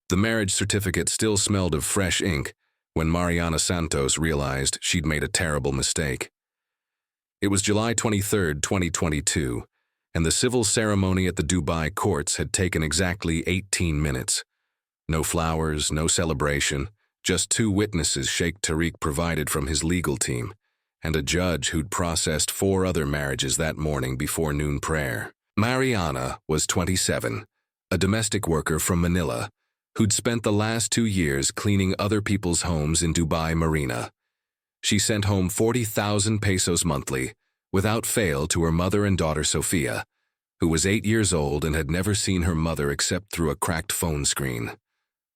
The marriage certificate still smelled of fresh ink when Mariana Santos realized she'd made a terrible mistake. It was July 23, 2022, and the civil ceremony at the Dubai courts had taken exactly 18 minutes. No flowers, no celebration, just two witnesses Sheikh Tariq provided from his legal team, and a judge who'd processed 4 other marriages that morning before noon prayer. Mariana was 27, a domestic worker from Manila, who'd spent the last 2 years cleaning other people's homes in Dubai Marina. She sent home 40,000 pesos monthly, without fail, to her mother and daughter Sofia, who was 8 years old and had never seen her mother except through a cracked phone screen.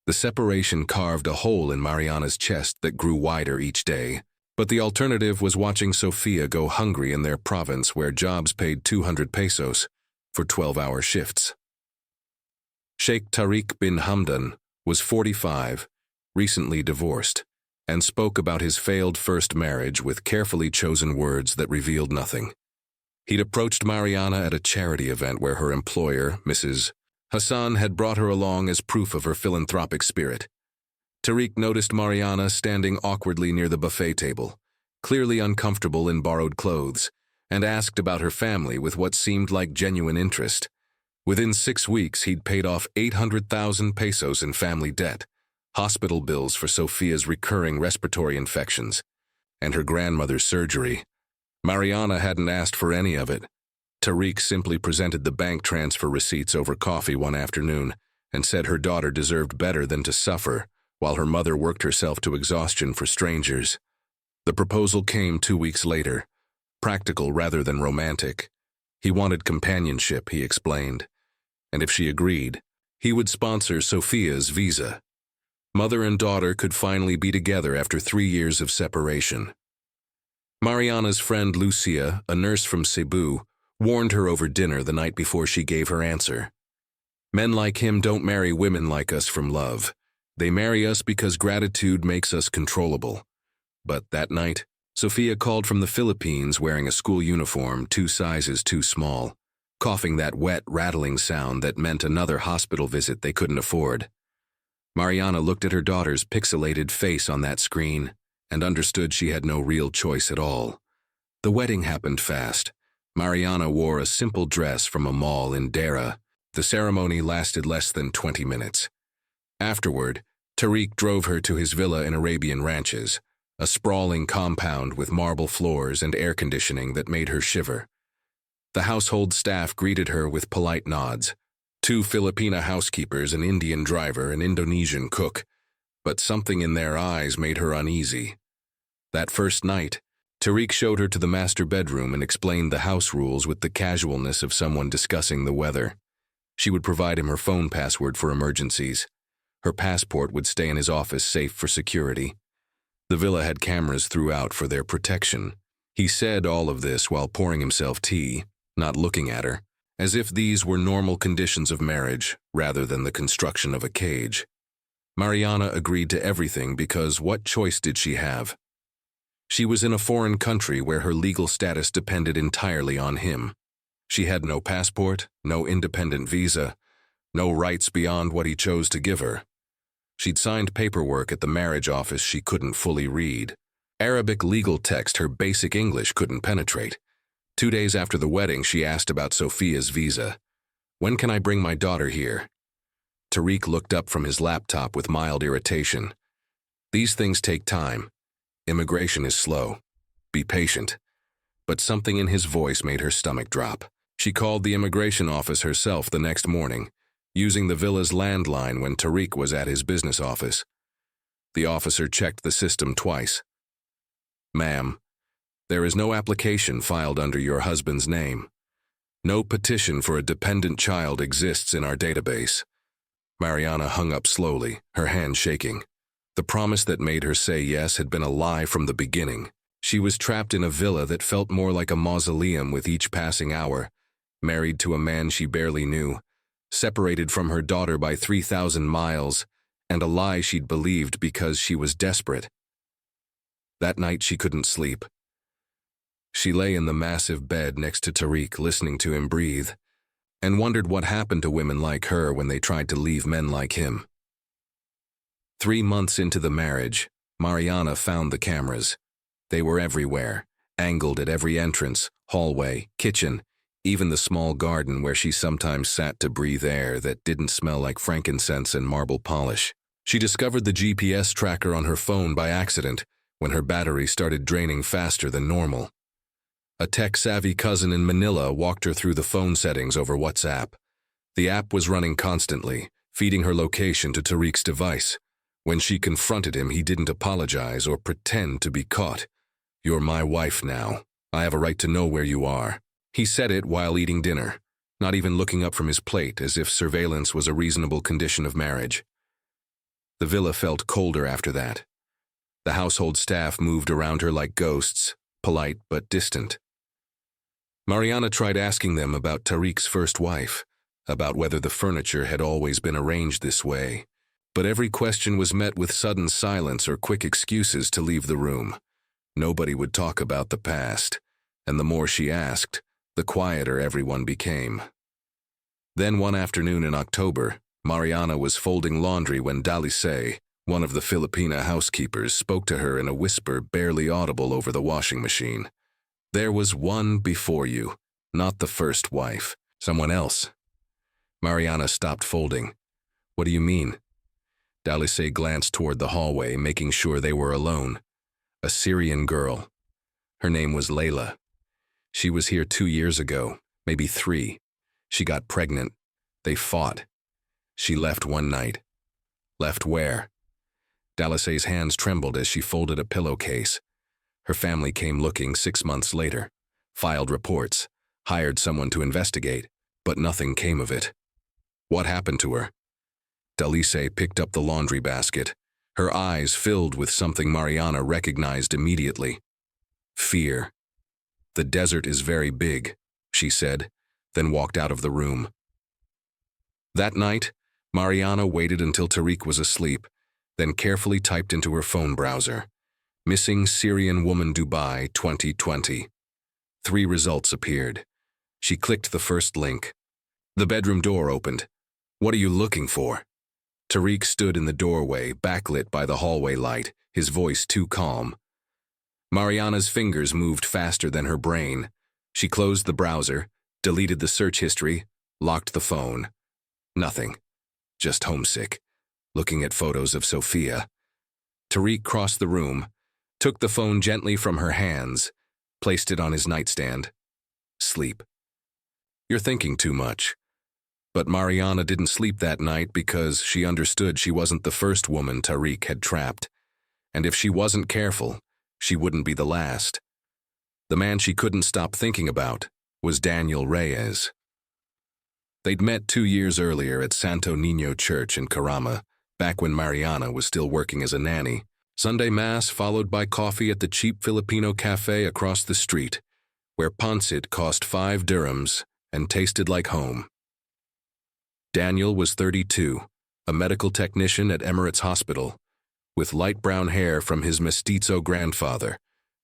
The separation carved a hole in Mariana's chest that grew wider each day, but the alternative was watching Sofia go hungry in their province where jobs paid 200 pesos for 12-hour shifts. Sheikh Tariq bin Hamdan was 45, recently divorced, and spoke about his failed first marriage with carefully chosen words that revealed nothing. He'd approached Mariana at a charity event where her employer, Mrs. Hassan, had brought her along as proof of her philanthropic spirit. Tariq noticed Mariana standing awkwardly near the buffet table, clearly uncomfortable in borrowed clothes, and asked about her family with what seemed like genuine interest. Within 6 weeks, he'd paid off 800,000 pesos in family debt, hospital bills for Sofia's recurring respiratory infections, and her grandmother's surgery. Mariana hadn't asked for any of it. Tariq simply presented the bank transfer receipts over coffee one afternoon and said her daughter deserved better than to suffer while her mother worked herself to exhaustion for strangers. The proposal came 2 weeks later, practical rather than romantic. He wanted companionship, he explained, and if she agreed, he would sponsor Sofia's visa. Mother and daughter could finally be together after 3 years of separation. Mariana's friend Lucia, a nurse from Cebu, warned her over dinner the night before she gave her answer. Men like him don't marry women like us from love. They marry us because gratitude makes us controllable. But that night, Sofia called from the Philippines wearing a school uniform 2 sizes too small, coughing that wet, rattling sound that meant another hospital visit they couldn't afford. Mariana looked at her daughter's pixelated face on that screen and understood she had no real choice at all. The wedding happened fast. Mariana wore a simple dress from a mall in Dara. The ceremony lasted less than 20 minutes. Afterward, Tariq drove her to his villa in Arabian Ranches, a sprawling compound with marble floors and air conditioning that made her shiver. The household staff greeted her with polite nods, 2 Filipina housekeepers, an Indian driver, an Indonesian cook, but something in their eyes made her uneasy. That first night, Tariq showed her to the master bedroom and explained the house rules with the casualness of someone discussing the weather. She would provide him her phone password for emergencies. Her passport would stay in his office safe for security. The villa had cameras throughout for their protection. He said all of this while pouring himself tea, not looking at her, as if these were normal conditions of marriage rather than the construction of a cage. Mariana agreed to everything because what choice did she have? She was in a foreign country where her legal status depended entirely on him. She had no passport, no independent visa, no rights beyond what he chose to give her. She'd signed paperwork at the marriage office she couldn't fully read. Arabic legal text her basic English couldn't penetrate. 2 days after the wedding, she asked about Sofia's visa. "When can I bring my daughter here?" Tariq looked up from his laptop with mild irritation. "These things take time. Immigration is slow. Be patient." But something in his voice made her stomach drop. She called the immigration office herself the next morning, using the villa's landline when Tariq was at his business office. The officer checked the system twice. "Ma'am, there is no application filed under your husband's name. No petition for a dependent child exists in our database." Mariana hung up slowly, her hand shaking. The promise that made her say yes had been a lie from the beginning. She was trapped in a villa that felt more like a mausoleum with each passing hour, married to a man she barely knew, separated from her daughter by 3,000 miles, and a lie she'd believed because she was desperate. That night she couldn't sleep. She lay in the massive bed next to Tariq, listening to him breathe, and wondered what happened to women like her when they tried to leave men like him. 3 months into the marriage, Mariana found the cameras. They were everywhere, angled at every entrance, hallway, kitchen, even the small garden where she sometimes sat to breathe air that didn't smell like frankincense and marble polish. She discovered the GPS tracker on her phone by accident when her battery started draining faster than normal. A tech-savvy cousin in Manila walked her through the phone settings over WhatsApp. The app was running constantly, feeding her location to Tariq's device. When she confronted him, he didn't apologize or pretend to be caught. "You're my wife now. I have a right to know where you are." He said it while eating dinner, not even looking up from his plate, as if surveillance was a reasonable condition of marriage. The villa felt colder after that. The household staff moved around her like ghosts, polite but distant. Mariana tried asking them about Tariq's first wife, about whether the furniture had always been arranged this way, but every question was met with sudden silence or quick excuses to leave the room. Nobody would talk about the past, and the more she asked, the quieter everyone became. Then one afternoon in October, Mariana was folding laundry when Dalisay, one of the Filipina housekeepers, spoke to her in a whisper barely audible over the washing machine. "There was one before you, not the first wife. Someone else." Mariana stopped folding. "What do you mean?" Dalisay glanced toward the hallway, making sure they were alone. "A Syrian girl. Her name was Layla. She was here 2 years ago, maybe 3. She got pregnant. They fought. She left one night." "Left where?" Dalisay's hands trembled as she folded a pillowcase. Her family came looking 6 months later, filed reports, hired someone to investigate, but nothing came of it. "What happened to her?" Dalisay picked up the laundry basket, her eyes filled with something Mariana recognized immediately. Fear. "The desert is very big," she said, then walked out of the room. That night, Mariana waited until Tariq was asleep, then carefully typed into her phone browser, "Missing Syrian woman Dubai 2020. 3 results appeared. She clicked the first link. The bedroom door opened. "What are you looking for?" Tariq stood in the doorway, backlit by the hallway light, his voice too calm. Mariana's fingers moved faster than her brain. She closed the browser, deleted the search history, locked the phone. Nothing. Just homesick, looking at photos of Sophia. Tariq crossed the room, took the phone gently from her hands, placed it on his nightstand. Sleep. "You're thinking too much." But Mariana didn't sleep that night because she understood she wasn't the first woman Tariq had trapped. And if she wasn't careful, she wouldn't be the last. The man she couldn't stop thinking about was Daniel Reyes. They'd met 2 years earlier at Santo Niño Church in Carama, back when Mariana was still working as a nanny. Sunday Mass followed by coffee at the cheap Filipino cafe across the street, where pancit cost 5 dirhams and tasted like home. Daniel was 32, a medical technician at Emirates Hospital, with light brown hair from his mestizo grandfather,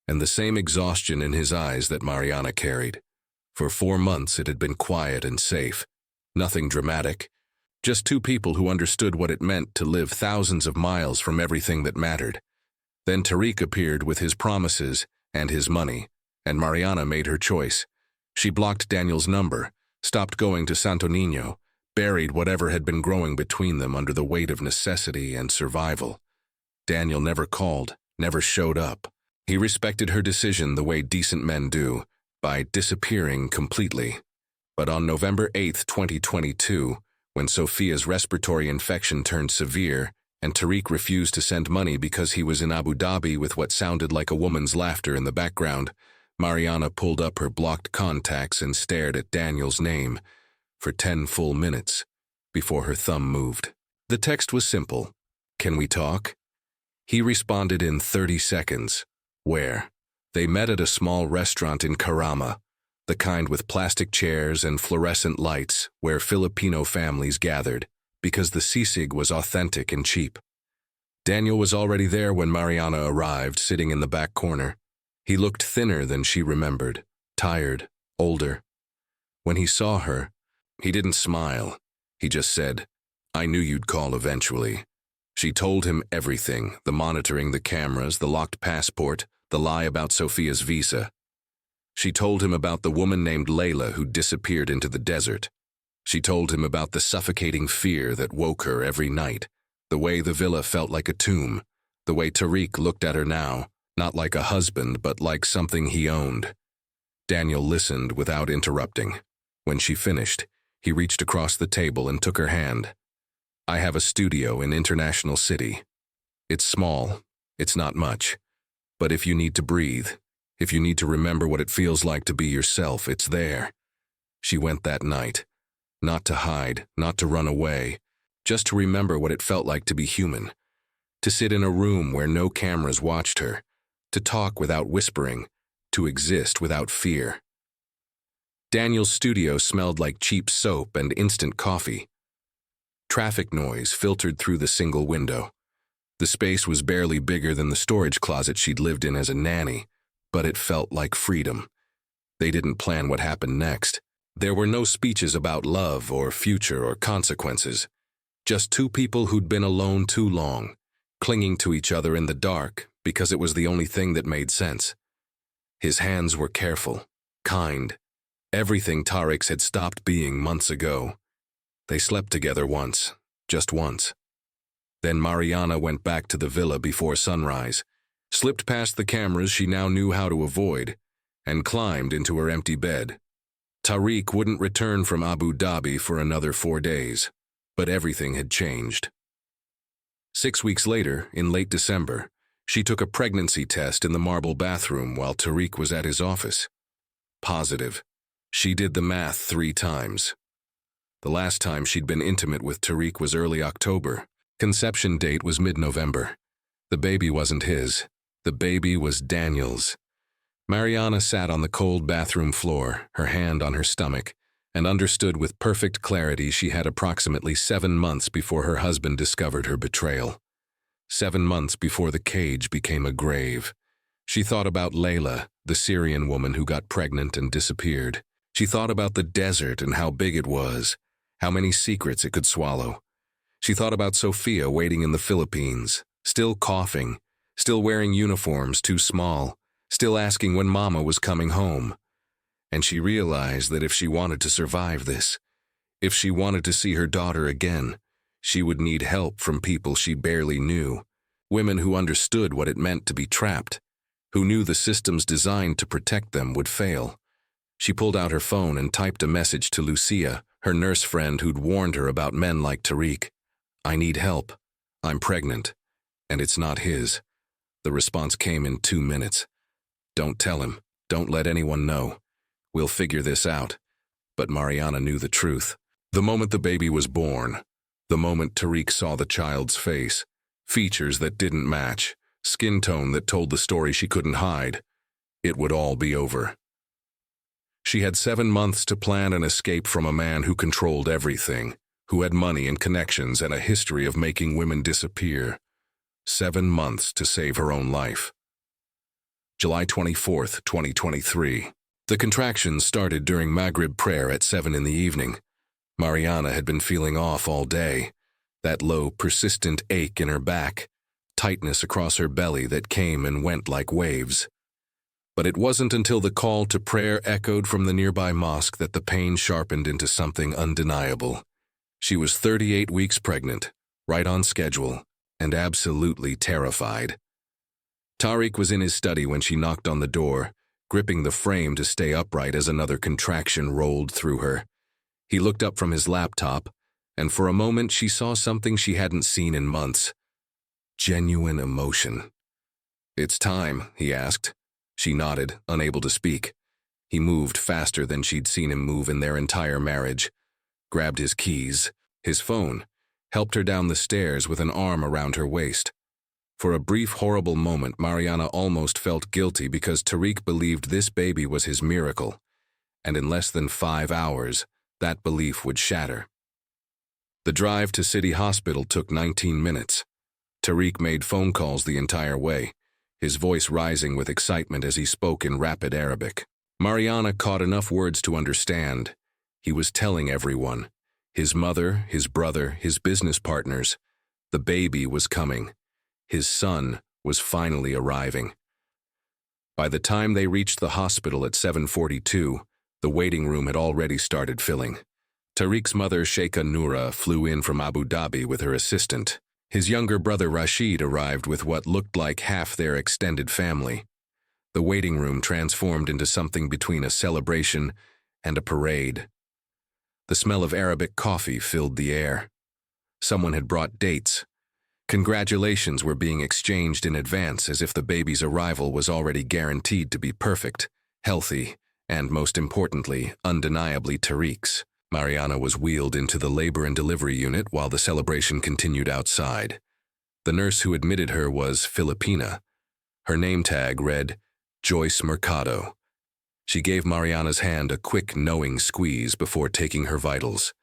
and the same exhaustion in his eyes that Mariana carried. For 4 months it had been quiet and safe. Nothing dramatic, just 2 people who understood what it meant to live thousands of miles from everything that mattered. Then Tariq appeared with his promises and his money, and Mariana made her choice. She blocked Daniel's number, stopped going to Santo Niño, buried whatever had been growing between them under the weight of necessity and survival. Daniel never called, never showed up. He respected her decision the way decent men do, by disappearing completely. But on November 8, 2022, when Sophia's respiratory infection turned severe and Tariq refused to send money because he was in Abu Dhabi with what sounded like a woman's laughter in the background, Mariana pulled up her blocked contacts and stared at Daniel's name for 10 full minutes before her thumb moved. The text was simple. "Can we talk?" He responded in 30 seconds. Where? They met at a small restaurant in Carama, the kind with plastic chairs and fluorescent lights where Filipino families gathered, because the sisig was authentic and cheap. Daniel was already there when Mariana arrived, sitting in the back corner. He looked thinner than she remembered, tired, older. When he saw her, he didn't smile. He just said, "I knew you'd call eventually." She told him everything, the monitoring, the cameras, the locked passport, the lie about Sophia's visa. She told him about the woman named Layla who disappeared into the desert. She told him about the suffocating fear that woke her every night, the way the villa felt like a tomb, the way Tariq looked at her now, not like a husband but like something he owned. Daniel listened without interrupting. When she finished, he reached across the table and took her hand. "I have a studio in International City. It's small, it's not much, but if you need to breathe, if you need to remember what it feels like to be yourself, it's there." She went that night, not to hide, not to run away, just to remember what it felt like to be human, to sit in a room where no cameras watched her, to talk without whispering, to exist without fear. Daniel's studio smelled like cheap soap and instant coffee. Traffic noise filtered through the single window. The space was barely bigger than the storage closet she'd lived in as a nanny, but it felt like freedom. They didn't plan what happened next. There were no speeches about love or future or consequences. Just two people who'd been alone too long, clinging to each other in the dark because it was the only thing that made sense. His hands were careful, kind. Everything Tariq's had stopped being months ago. They slept together once, just once. Then Mariana went back to the villa before sunrise, slipped past the cameras she now knew how to avoid, and climbed into her empty bed. Tariq wouldn't return from Abu Dhabi for another 4 days, but everything had changed. 6 weeks later, in late December, she took a pregnancy test in the marble bathroom while Tariq was at his office. Positive. She did the math 3 times. The last time she'd been intimate with Tariq was early October. Conception date was mid-November. The baby wasn't his. The baby was Daniel's. Mariana sat on the cold bathroom floor, her hand on her stomach, and understood with perfect clarity she had approximately 7 months before her husband discovered her betrayal. 7 months before the cage became a grave. She thought about Layla, the Syrian woman who got pregnant and disappeared. She thought about the desert and how big it was, how many secrets it could swallow. She thought about Sophia waiting in the Philippines, still coughing, still wearing uniforms too small, still asking when Mama was coming home. And she realized that if she wanted to survive this, if she wanted to see her daughter again, she would need help from people she barely knew, women who understood what it meant to be trapped, who knew the systems designed to protect them would fail. She pulled out her phone and typed a message to Lucia, her nurse friend who'd warned her about men like Tariq. "I need help. I'm pregnant. And it's not his." The response came in 2 minutes. "Don't tell him. Don't let anyone know. We'll figure this out." But Mariana knew the truth. The moment the baby was born, the moment Tariq saw the child's face, features that didn't match, skin tone that told the story she couldn't hide, it would all be over. She had 7 months to plan an escape from a man who controlled everything, who had money and connections and a history of making women disappear. 7 months to save her own life. July 24th, 2023. The contractions started during Maghrib prayer at 7 in the evening. Mariana had been feeling off all day. That low, persistent ache in her back, tightness across her belly that came and went like waves. But it wasn't until the call to prayer echoed from the nearby mosque that the pain sharpened into something undeniable. She was 38 weeks pregnant, right on schedule, and absolutely terrified. Tariq was in his study when she knocked on the door, gripping the frame to stay upright as another contraction rolled through her. He looked up from his laptop, and for a moment she saw something she hadn't seen in months. Genuine emotion. "It's time," he asked. She nodded, unable to speak. He moved faster than she'd seen him move in their entire marriage, grabbed his keys, his phone, helped her down the stairs with an arm around her waist. For a brief, horrible moment, Mariana almost felt guilty because Tariq believed this baby was his miracle, and in less than 5 hours, that belief would shatter. The drive to City Hospital took 19 minutes. Tariq made phone calls the entire way, his voice rising with excitement as he spoke in rapid Arabic. Mariana caught enough words to understand. He was telling everyone, his mother, his brother, his business partners, The baby was coming. His son was finally arriving. By the time they reached the hospital at 7:42, the waiting room had already started filling. Tariq's mother, Sheikha Noura, flew in from Abu Dhabi with her assistant. His younger brother Rashid arrived with what looked like half their extended family. The waiting room transformed into something between a celebration and a parade. The smell of Arabic coffee filled the air. Someone had brought dates. Congratulations were being exchanged in advance as if the baby's arrival was already guaranteed to be perfect, healthy, and most importantly, undeniably Tariq's. Mariana was wheeled into the labor and delivery unit while the celebration continued outside. The nurse who admitted her was Filipina. Her name tag read Joyce Mercado. She gave Mariana's hand a quick, knowing squeeze before taking her vitals.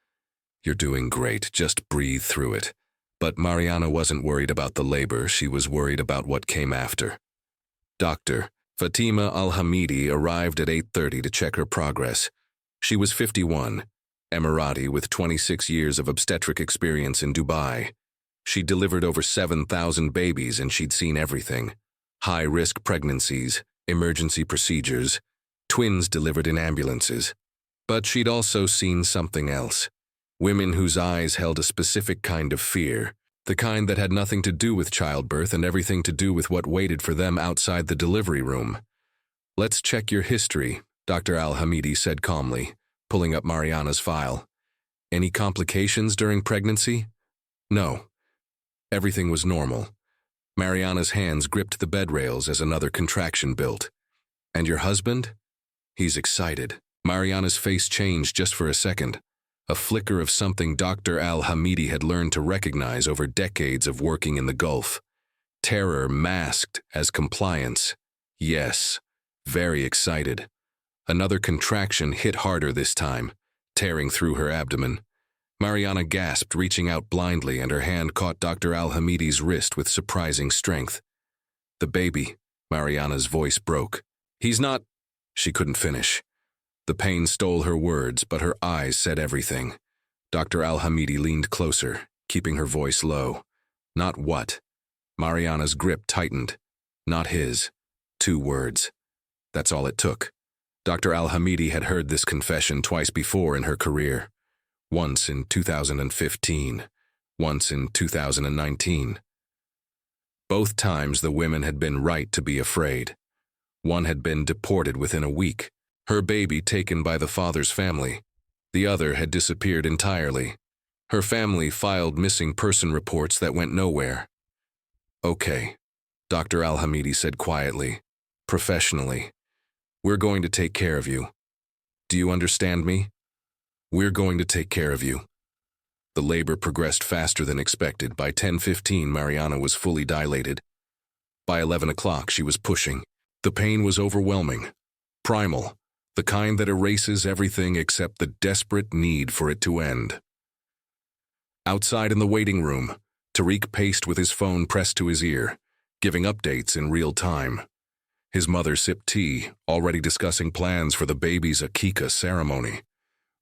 "You're doing great, just breathe through it." But Mariana wasn't worried about the labor, she was worried about what came after. Dr. Fatima Al-Hamidi arrived at 8:30 to check her progress. She was 51, Emirati with 26 years of obstetric experience in Dubai. She'd delivered over 7,000 babies and she'd seen everything. High-risk pregnancies, emergency procedures, twins delivered in ambulances. But she'd also seen something else. Women whose eyes held a specific kind of fear, the kind that had nothing to do with childbirth and everything to do with what waited for them outside the delivery room. "Let's check your history," Dr. Al-Hamidi said calmly, pulling up Mariana's file. "Any complications during pregnancy?" "No." Everything was normal. Mariana's hands gripped the bed rails as another contraction built. "And your husband?" "He's excited." Mariana's face changed just for a second. A flicker of something Dr. Al-Hamidi had learned to recognize over decades of working in the Gulf. Terror masked as compliance. Yes, very excited. Another contraction hit harder this time, tearing through her abdomen. Mariana gasped, reaching out blindly, and her hand caught Dr. Al-Hamidi's wrist with surprising strength. "The baby," Mariana's voice broke. "He's not—" She couldn't finish. The pain stole her words, but her eyes said everything. Dr. Al-Hamidi leaned closer, keeping her voice low. "Not what?" Mariana's grip tightened. "Not his." 2 words. That's all it took. Dr. Al-Hamidi had heard this confession twice before in her career. Once in 2015, once in 2019. Both times the women had been right to be afraid. One had been deported within a week, her baby taken by the father's family. The other had disappeared entirely. Her family filed missing person reports that went nowhere. "Okay," Dr. Al-Hamidi said quietly, professionally. "We're going to take care of you. Do you understand me? We're going to take care of you." The labor progressed faster than expected. By 10:15, Mariana was fully dilated. By 11 o'clock, she was pushing. The pain was overwhelming, primal, the kind that erases everything except the desperate need for it to end. Outside in the waiting room, Tariq paced with his phone pressed to his ear, giving updates in real time. His mother sipped tea, already discussing plans for the baby's akika ceremony.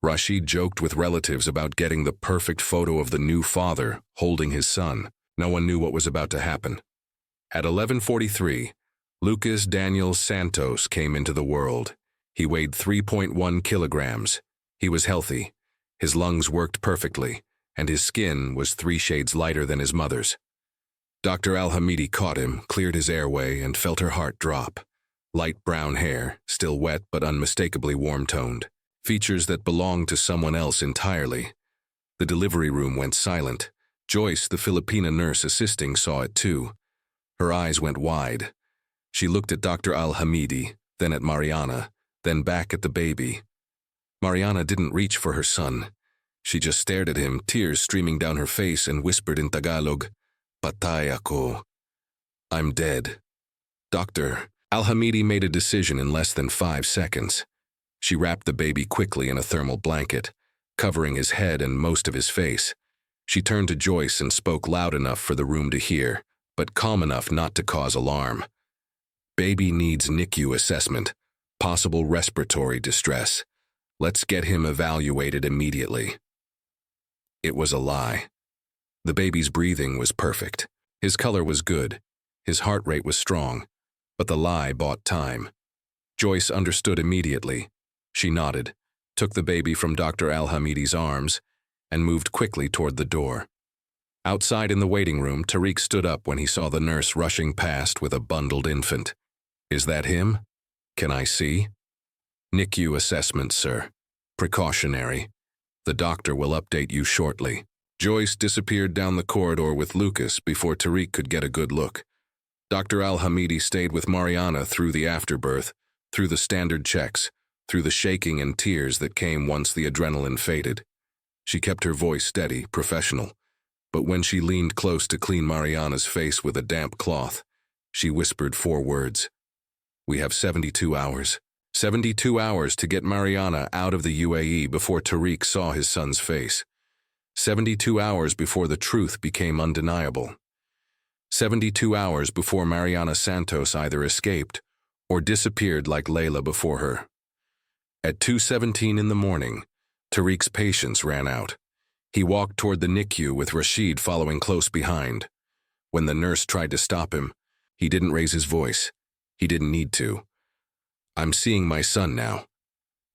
Rashid joked with relatives about getting the perfect photo of the new father holding his son. No one knew what was about to happen. At 11:43, Lucas Daniel Santos came into the world. He weighed 3.1 kilograms. He was healthy. His lungs worked perfectly, and his skin was 3 shades lighter than his mother's. Dr. Al-Hamidi caught him, cleared his airway, and felt her heart drop. Light brown hair, still wet but unmistakably warm-toned. Features that belonged to someone else entirely. The delivery room went silent. Joyce, the Filipina nurse assisting, saw it too. Her eyes went wide. She looked at Dr. Al-Hamidi, then at Mariana, then back at the baby. Mariana didn't reach for her son. She just stared at him, tears streaming down her face, and whispered in Tagalog, "Patay ako. I'm dead." Dr. Al-Hamidi made a decision in less than 5 seconds. She wrapped the baby quickly in a thermal blanket, covering his head and most of his face. She turned to Joyce and spoke loud enough for the room to hear, but calm enough not to cause alarm. "Baby needs NICU assessment, possible respiratory distress. Let's get him evaluated immediately." It was a lie. The baby's breathing was perfect. His color was good. His heart rate was strong. But the lie bought time. Joyce understood immediately. She nodded, took the baby from Dr. Al-Hamidi's arms, and moved quickly toward the door. Outside in the waiting room, Tariq stood up when he saw the nurse rushing past with a bundled infant. "Is that him? Can I see?" "NICU assessment, sir. Precautionary. The doctor will update you shortly." Joyce disappeared down the corridor with Lucas before Tariq could get a good look. Dr. Al-Hamidi stayed with Mariana through the afterbirth, through the standard checks, through the shaking and tears that came once the adrenaline faded. She kept her voice steady, professional, but when she leaned close to clean Mariana's face with a damp cloth, she whispered 4 words. "We have 72 hours. 72 hours to get Mariana out of the UAE before Tariq saw his son's face. 72 hours before the truth became undeniable. 72 hours before Mariana Santos either escaped or disappeared like Layla before her." At 2:17 in the morning, Tariq's patience ran out. He walked toward the NICU with Rashid following close behind. When the nurse tried to stop him, he didn't raise his voice. He didn't need to. "I'm seeing my son now."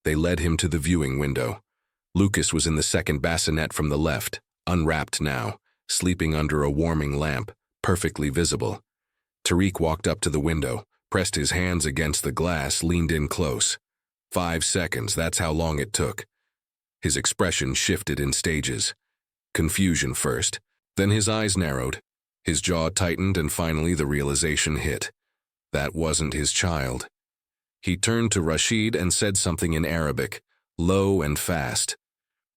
They led him to the viewing window. Lucas was in the second bassinet from the left, unwrapped now, sleeping under a warming lamp, perfectly visible. Tariq walked up to the window, pressed his hands against the glass, leaned in close. 5 seconds, that's how long it took. His expression shifted in stages. Confusion first, then his eyes narrowed, his jaw tightened, and finally the realization hit. That wasn't his child. He turned to Rashid and said something in Arabic, low and fast.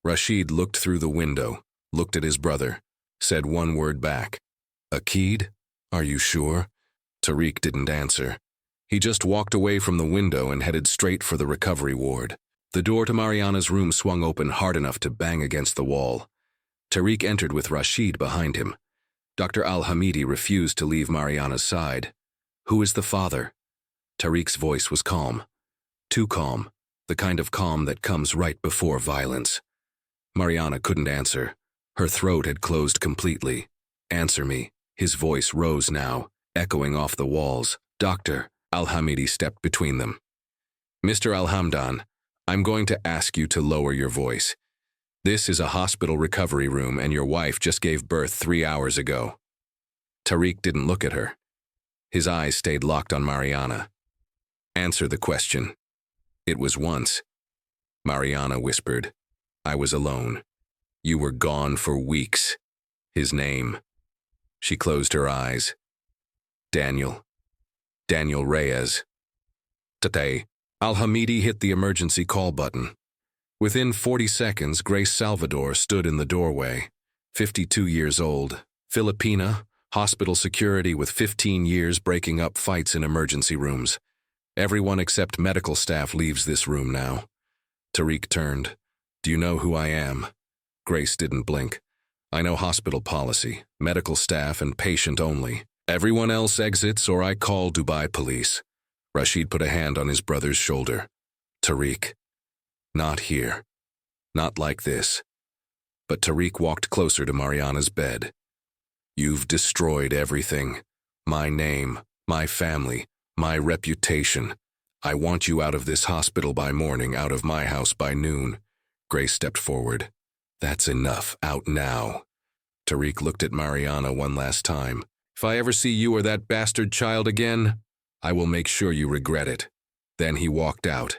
Rashid looked through the window, looked at his brother, said 1 word back. "Akid? Are you sure?" Tariq didn't answer. He just walked away from the window and headed straight for the recovery ward. The door to Mariana's room swung open hard enough to bang against the wall. Tariq entered with Rashid behind him. Dr. Al-Hamidi refused to leave Mariana's side. "Who is the father?" Tariq's voice was calm. Too calm, the kind of calm that comes right before violence. Mariana couldn't answer. Her throat had closed completely. "Answer me." His voice rose now, echoing off the walls. "Doctor." Al-Hamidi stepped between them. "Mr. Al-Hamdan, I'm going to ask you to lower your voice. This is a hospital recovery room and your wife just gave birth 3 hours ago." Tariq didn't look at her. His eyes stayed locked on Mariana. "Answer the question." "It was once." Mariana whispered. "I was alone. You were gone for weeks." "His name." She closed her eyes. "Daniel. Daniel Reyes." Today, Al-Hamidi hit the emergency call button. Within 40 seconds, Grace Salvador stood in the doorway. 52 years old, Filipina, hospital security with 15 years breaking up fights in emergency rooms. Everyone except medical staff leaves this room now. Tariq turned. "Do you know who I am?" Grace didn't blink. "I know hospital policy, medical staff and patient only. Everyone else exits or I call Dubai police." Rashid put a hand on his brother's shoulder. "Tariq. Not here. Not like this." But Tariq walked closer to Mariana's bed. "You've destroyed everything. My name, my family, my reputation. I want you out of this hospital by morning, out of my house by noon." Grace stepped forward. "That's enough. Out now." Tariq looked at Mariana one last time. "If I ever see you or that bastard child again, I will make sure you regret it." Then he walked out.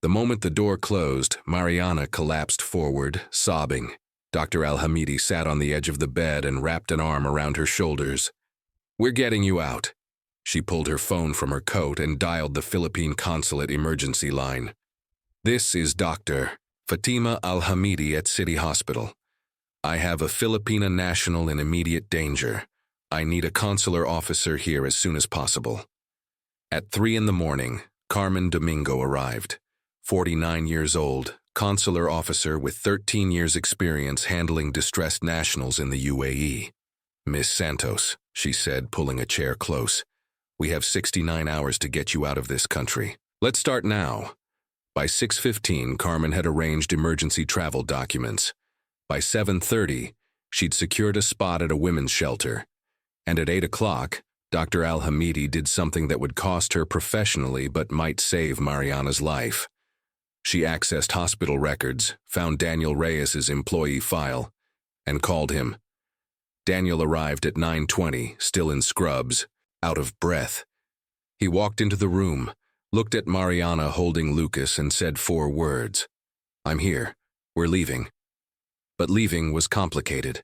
The moment the door closed, Mariana collapsed forward, sobbing. Dr. Al-Hamidi sat on the edge of the bed and wrapped an arm around her shoulders. "We're getting you out." She pulled her phone from her coat and dialed the Philippine consulate emergency line. "This is Dr. Fatima Al-Hamidi at City Hospital. I have a Filipina national in immediate danger. I need a consular officer here as soon as possible." At 3 in the morning, Carmen Domingo arrived. 49 years old, consular officer with 13 years experience handling distressed nationals in the UAE. "Miss Santos," she said, pulling a chair close. "We have 69 hours to get you out of this country. Let's start now." By 6:15, Carmen had arranged emergency travel documents. By 7:30, She'd secured a spot at a women's shelter. And at 8 o'clock, Dr. Al-Hamidi did something that would cost her professionally but might save Mariana's life. She accessed hospital records, found Daniel Reyes's employee file, and called him. Daniel arrived at 9:20, still in scrubs, out of breath. He walked into the room, looked at Mariana holding Lucas, and said 4 words. "I'm here. We're leaving." But leaving was complicated.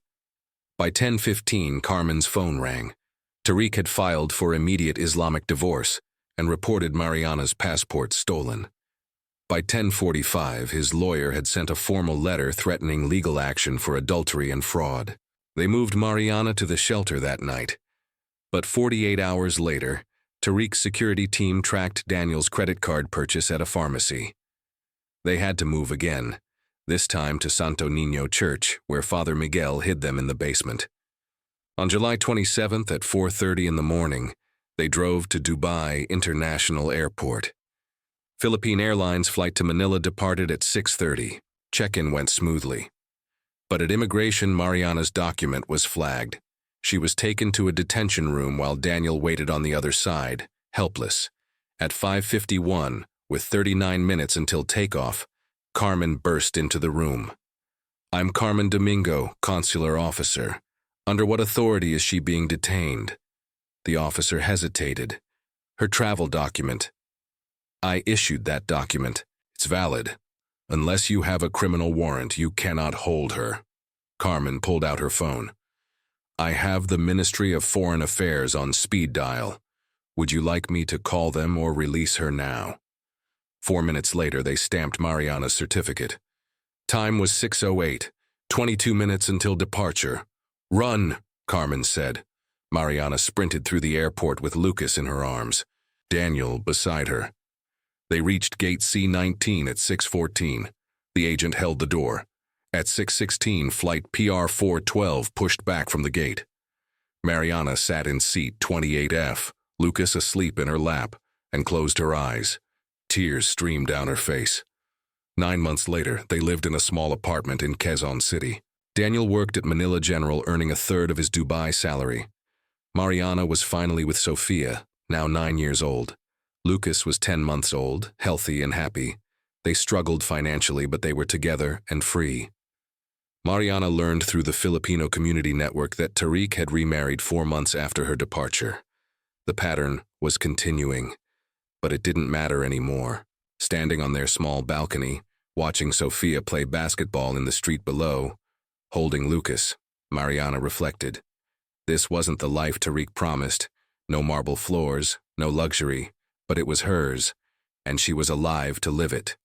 By 10:15, Carmen's phone rang. Tariq had filed for immediate Islamic divorce and reported Mariana's passport stolen. By 10:45, his lawyer had sent a formal letter threatening legal action for adultery and fraud. They moved Mariana to the shelter that night. But 48 hours later, Tariq's security team tracked Daniel's credit card purchase at a pharmacy. They had to move again, this time to Santo Niño Church, where Father Miguel hid them in the basement. On July 27th at 4:30 in the morning, they drove to Dubai International Airport. Philippine Airlines flight to Manila departed at 6:30. Check-in went smoothly. But at immigration, Mariana's document was flagged. She was taken to a detention room while Daniel waited on the other side, helpless. At 5:51, with 39 minutes until takeoff, Carmen burst into the room. "I'm Carmen Domingo, consular officer. Under what authority is she being detained?" The officer hesitated. "Her travel document." "I issued that document. It's valid. Unless you have a criminal warrant, you cannot hold her." Carmen pulled out her phone. "I have the Ministry of Foreign Affairs on speed dial. Would you like me to call them or release her now?" 4 minutes later, they stamped Mariana's certificate. Time was 6:08, 22 minutes until departure. "Run," Carmen said. Mariana sprinted through the airport with Lucas in her arms, Daniel beside her. They reached gate C-19 at 6:14. The agent held the door. At 6:16, flight PR-412 pushed back from the gate. Mariana sat in seat 28F, Lucas asleep in her lap, and closed her eyes. Tears streamed down her face. 9 months later, they lived in a small apartment in Quezon City. Daniel worked at Manila General, earning a third of his Dubai salary. Mariana was finally with Sofia, now 9 years old. Lucas was 10 months old, healthy and happy. They struggled financially, but they were together and free. Mariana learned through the Filipino community network that Tariq had remarried 4 months after her departure. The pattern was continuing, but it didn't matter anymore. Standing on their small balcony, watching Sofia play basketball in the street below, holding Lucas, Mariana reflected. This wasn't the life Tariq promised. No marble floors, no luxury, but it was hers, and she was alive to live it.